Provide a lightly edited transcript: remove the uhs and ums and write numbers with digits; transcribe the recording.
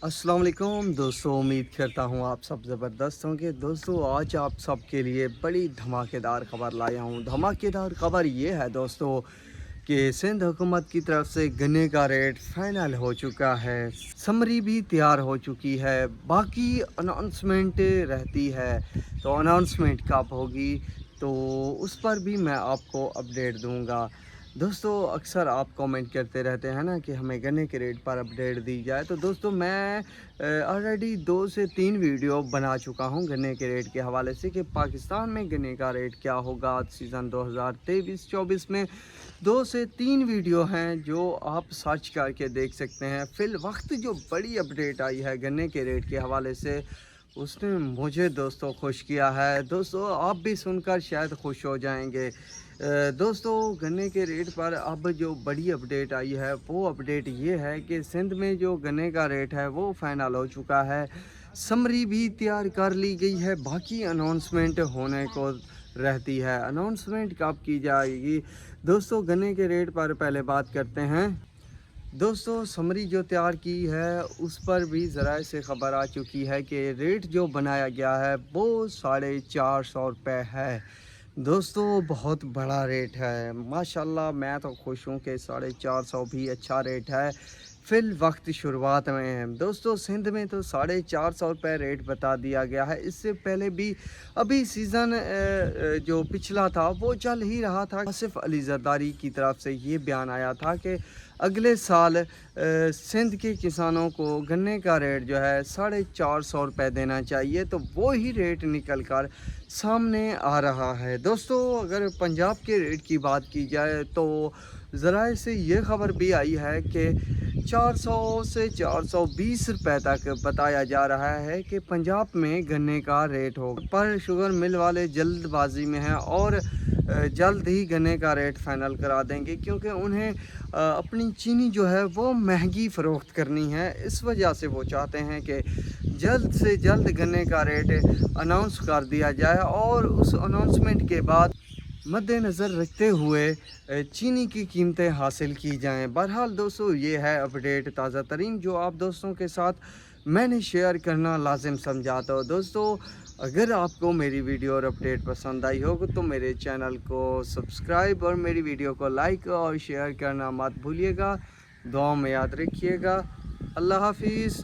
अस्सलाम वालेकुम दोस्तों, उम्मीद करता हूँ आप सब ज़बरदस्त होंगे। दोस्तों आज आप सब के लिए बड़ी धमाकेदार ख़बर लाया हूँ। धमाकेदार ख़बर ये है दोस्तों कि सिंध हुकूमत की तरफ से गन्ने का रेट फ़ाइनल हो चुका है। समरी भी तैयार हो चुकी है, बाकी अनाउंसमेंट रहती है। तो अनाउंसमेंट कब होगी तो उस पर भी मैं आपको अपडेट दूंगा। दोस्तों अक्सर आप कमेंट करते रहते हैं ना कि हमें गन्ने के रेट पर अपडेट दी जाए। तो दोस्तों मैं ऑलरेडी 2 से 3 वीडियो बना चुका हूं गन्ने के रेट के हवाले से कि पाकिस्तान में गन्ने का रेट क्या होगा सीज़न 2023-24 में। 2 से 3 वीडियो हैं जो आप सर्च करके देख सकते हैं। फिल वक्त जो बड़ी अपडेट आई है गन्ने के रेट के हवाले से, उसने मुझे दोस्तों खुश किया है। दोस्तों आप भी सुनकर शायद खुश हो जाएंगे। दोस्तों गन्ने के रेट पर अब जो बड़ी अपडेट आई है वो अपडेट ये है कि सिंध में जो गन्ने का रेट है वो फाइनल हो चुका है। समरी भी तैयार कर ली गई है, बाकी अनाउंसमेंट होने को रहती है। अनाउंसमेंट कब की जाएगी दोस्तों गन्ने के रेट पर पहले बात करते हैं। दोस्तों समरी जो तैयार की है उस पर भी ज़राए से ख़बर आ चुकी है कि रेट जो बनाया गया है वो 450 रुपये है। दोस्तों बहुत बड़ा रेट है माशाल्लाह। मैं तो खुश हूँ कि 450 भी अच्छा रेट है। फिल वक्त शुरुआत में है दोस्तों, सिंध में तो 450 रुपये रेट बता दिया गया है। इससे पहले भी अभी सीज़न जो पिछला था वो चल ही रहा था। आसिफ अली जरदारी की तरफ से ये बयान आया था कि अगले साल सिंध के किसानों को गन्ने का रेट जो है 450 रुपये देना चाहिए। तो वो ही रेट निकल कर सामने आ रहा है। दोस्तों अगर पंजाब के रेट की बात की जाए तो ज़राए से ये ख़बर भी आई है कि 400 से 420 रुपये तक बताया जा रहा है कि पंजाब में गन्ने का रेट हो। पर शुगर मिल वाले जल्दबाजी में हैं और जल्द ही गन्ने का रेट फाइनल करा देंगे, क्योंकि उन्हें अपनी चीनी जो है वो महंगी फ़रोख्त करनी है। इस वजह से वो चाहते हैं कि जल्द से जल्द गन्ने का रेट अनाउंस कर दिया जाए और उस अनाउंसमेंट के बाद मद्देनज़र रखते हुए चीनी की कीमतें हासिल की जाएं। बहरहाल दोस्तों ये है अपडेट ताज़ा तरीन जो आप दोस्तों के साथ मैंने शेयर करना लाजिम समझा। तो दोस्तों अगर आपको मेरी वीडियो और अपडेट पसंद आई हो तो मेरे चैनल को सब्सक्राइब और मेरी वीडियो को लाइक और शेयर करना मत भूलिएगा। दुआ में याद रखिएगा। अल्लाह हाफिज़।